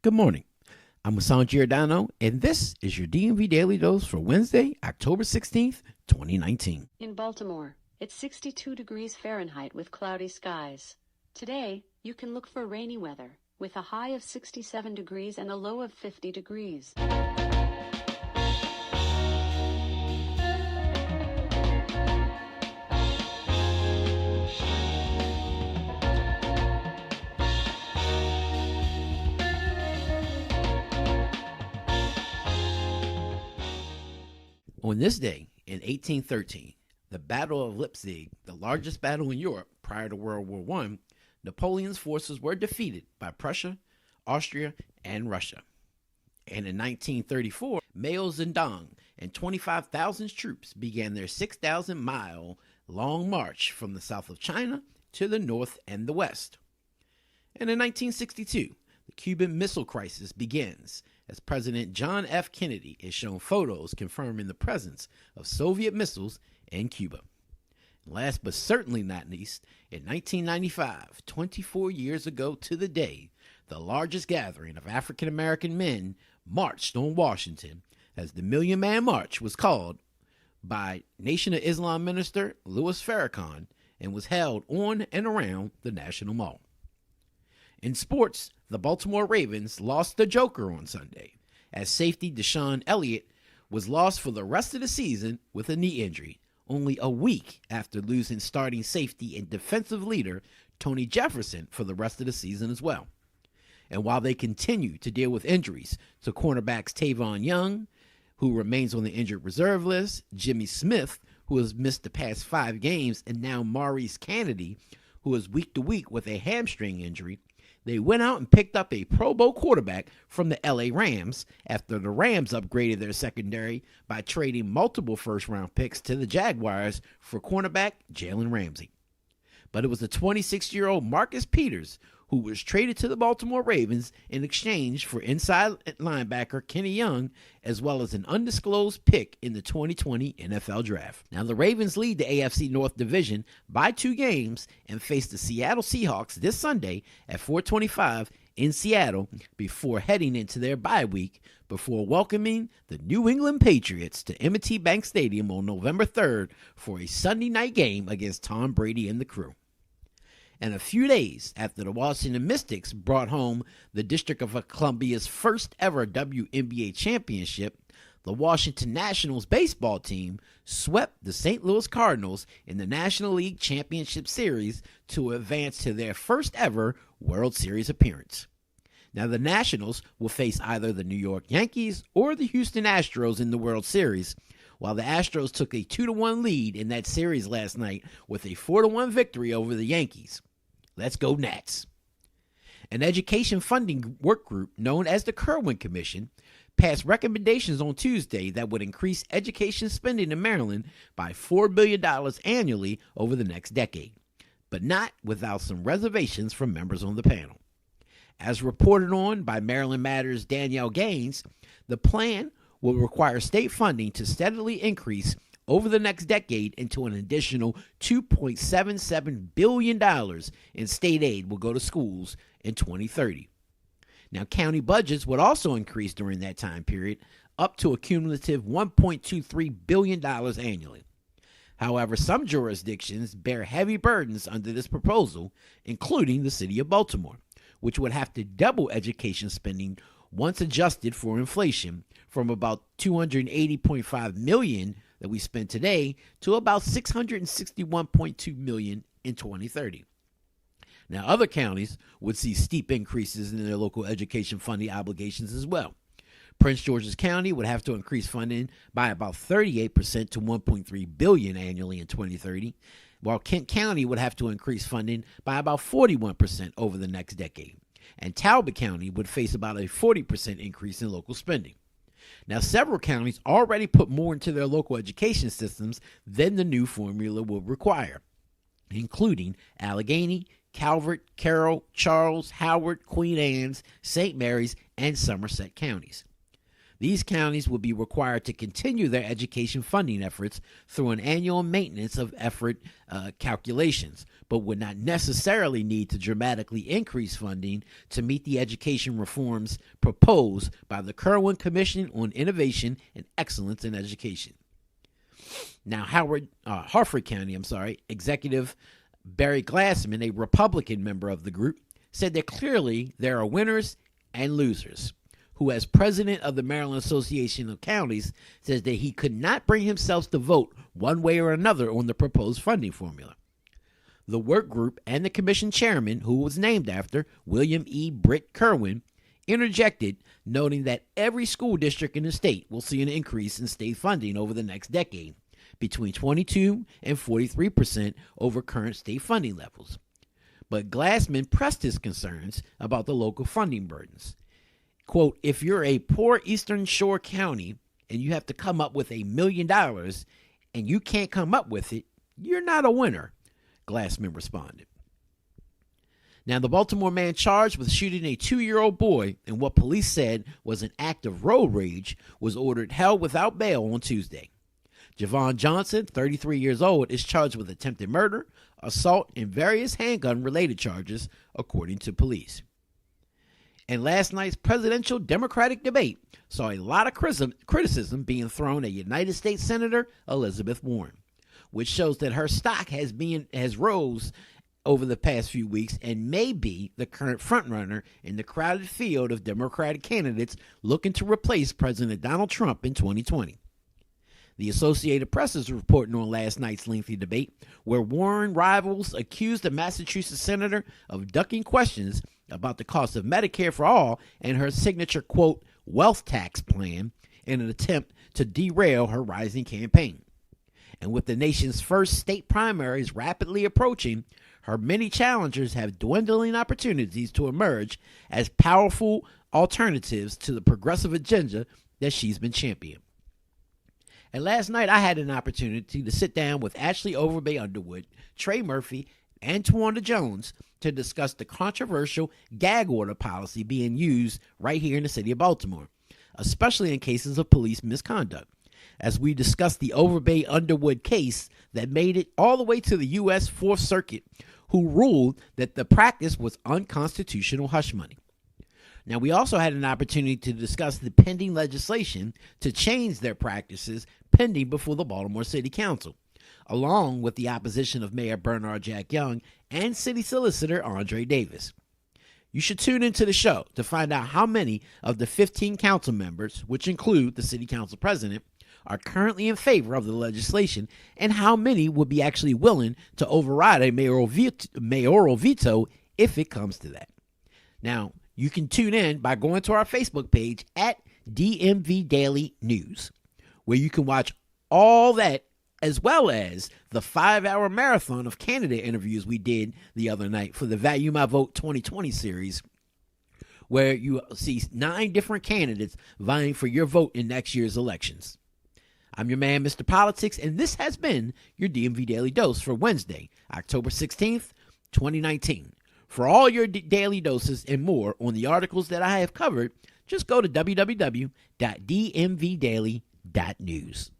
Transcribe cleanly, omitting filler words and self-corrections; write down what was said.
Good morning. I'm Hassan Giordano, and this is your DMV Daily Dose for Wednesday, October 16th, 2019. In Baltimore, it's 62 degrees Fahrenheit with cloudy skies. Today, you can look for rainy weather, with a high of 67 degrees and a low of 50 degrees. On this day, in 1813, the Battle of Leipzig, the largest battle in Europe prior to World War I, Napoleon's forces were defeated by Prussia, Austria, and Russia. And in 1934, Mao Zedong and 25,000 troops began their 6,000-mile long march from the south of China to the north and the west. And in 1962, the Cuban Missile Crisis begins as President John F. Kennedy is shown photos confirming the presence of Soviet missiles in Cuba. And last but certainly not least, in 1995, 24 years ago to the day, the largest gathering of African American men marched on Washington as the Million Man March was called by Nation of Islam minister Louis Farrakhan and was held on and around the National Mall. In sports, the Baltimore Ravens lost the Joker on Sunday, as safety Deshaun Elliott was lost for the rest of the season with a knee injury, only a week after losing starting safety and defensive leader Tony Jefferson for the rest of the season as well. And while they continue to deal with injuries to cornerbacks Tavon Young, who remains on the injured reserve list, Jimmy Smith, who has missed the past 5 games, and now Maurice Kennedy, who is week to week with a hamstring injury, they went out and picked up a Pro Bowl quarterback from the LA Rams after the Rams upgraded their secondary by trading multiple first-round picks to the Jaguars for cornerback Jalen Ramsey. But it was the 26-year-old Marcus Peters who was traded to the Baltimore Ravens in exchange for inside linebacker Kenny Young, as well as an undisclosed pick in the 2020 NFL Draft. Now, the Ravens lead the AFC North Division by 2 games and face the Seattle Seahawks this Sunday at 4:25 in Seattle before heading into their bye week, before welcoming the New England Patriots to M&T Bank Stadium on November 3rd for a Sunday night game against Tom Brady and the crew. And a few days after the Washington Mystics brought home the District of Columbia's first ever WNBA championship, the Washington Nationals baseball team swept the St. Louis Cardinals in the National League Championship Series to advance to their first ever World Series appearance. Now, the Nationals will face either the New York Yankees or the Houston Astros in the World Series, while the Astros took a 2-1 lead in that series last night with a 4-1 victory over the Yankees. Let's go Nats. An education funding work group known as the Kirwan Commission passed recommendations on Tuesday that would increase education spending in Maryland by $4 billion annually over the next decade, but not without some reservations from members on the panel. As reported on by Maryland Matters' Danielle Gaines, the plan will require state funding to steadily increase over the next decade into an additional $2.77 billion in state aid will go to schools in 2030. Now, county budgets would also increase during that time period, up to a cumulative $1.23 billion annually. However, some jurisdictions bear heavy burdens under this proposal, including the city of Baltimore, which would have to double education spending once adjusted for inflation from about $280.5 million that we spend today to about $661.2 million in 2030. Now, other counties would see steep increases in their local education funding obligations as well. Prince George's County would have to increase funding by about 38% to $1.3 billion annually in 2030, while Kent County would have to increase funding by about 41% over the next decade. And Talbot County would face about a 40% increase in local spending. Now, several counties already put more into their local education systems than the new formula will require, including Allegheny, Calvert, Carroll, Charles, Howard, Queen Anne's, St. Mary's, and Somerset counties. These counties will be required to continue their education funding efforts through an annual maintenance of effort calculations, but would not necessarily need to dramatically increase funding to meet the education reforms proposed by the Kirwan Commission on Innovation and Excellence in Education. Now, Harford County, Executive Barry Glassman, a Republican member of the group, said that clearly there are winners and losers, who, as president of the Maryland Association of Counties, says that he could not bring himself to vote one way or another on the proposed funding formula. The work group and the commission chairman, who was named after William E. Britt Kirwan, interjected, noting that every school district in the state will see an increase in state funding over the next decade, between 22 and 43% over current state funding levels. But Glassman pressed his concerns about the local funding burdens. Quote, if you're a poor Eastern Shore county and you have to come up with $1 million and you can't come up with it, you're not a winner, Glassman responded. Now, the Baltimore man charged with shooting a 2-year-old boy in what police said was an act of road rage was ordered held without bail on Tuesday. Javon Johnson, 33 years old, is charged with attempted murder, assault, and various handgun-related charges, according to police. And last night's presidential Democratic debate saw a lot of criticism being thrown at United States Senator Elizabeth Warren, which shows that her stock has rose over the past few weeks and may be the current frontrunner in the crowded field of Democratic candidates looking to replace President Donald Trump in 2020. The Associated Press is reporting on last night's lengthy debate, where Warren rivals accused the Massachusetts senator of ducking questions about the cost of Medicare for all and her signature, quote, wealth tax plan in an attempt to derail her rising campaign. And with the nation's first state primaries rapidly approaching, her many challengers have dwindling opportunities to emerge as powerful alternatives to the progressive agenda that she's been championing. And last night, I had an opportunity to sit down with Ashley Overbay Underwood, Trey Murphy, and Tawanda Jones to discuss the controversial gag order policy being used right here in the city of Baltimore, especially in cases of police misconduct, as we discussed the Overbay Underwood case that made it all the way to the U.S. Fourth Circuit, who ruled that the practice was unconstitutional hush money. Now, we also had an opportunity to discuss the pending legislation to change their practices pending before the Baltimore City Council, along with the opposition of Mayor Bernard Jack Young and City Solicitor Andre Davis. You should tune into the show to find out how many of the 15 council members, which include the City Council President, are currently in favor of the legislation and how many would be actually willing to override a mayoral veto if it comes to that. Now, you can tune in by going to our Facebook page at DMV Daily News, where you can watch all that as well as the 5-hour marathon of candidate interviews we did the other night for the Value My Vote 2020 series, where you see 9 different candidates vying for your vote in next year's elections. I'm your man, Mr. Politics, and this has been your DMV Daily Dose for Wednesday, October 16th, 2019. For all your daily doses and more on the articles that I have covered, just go to www.dmvdaily.news.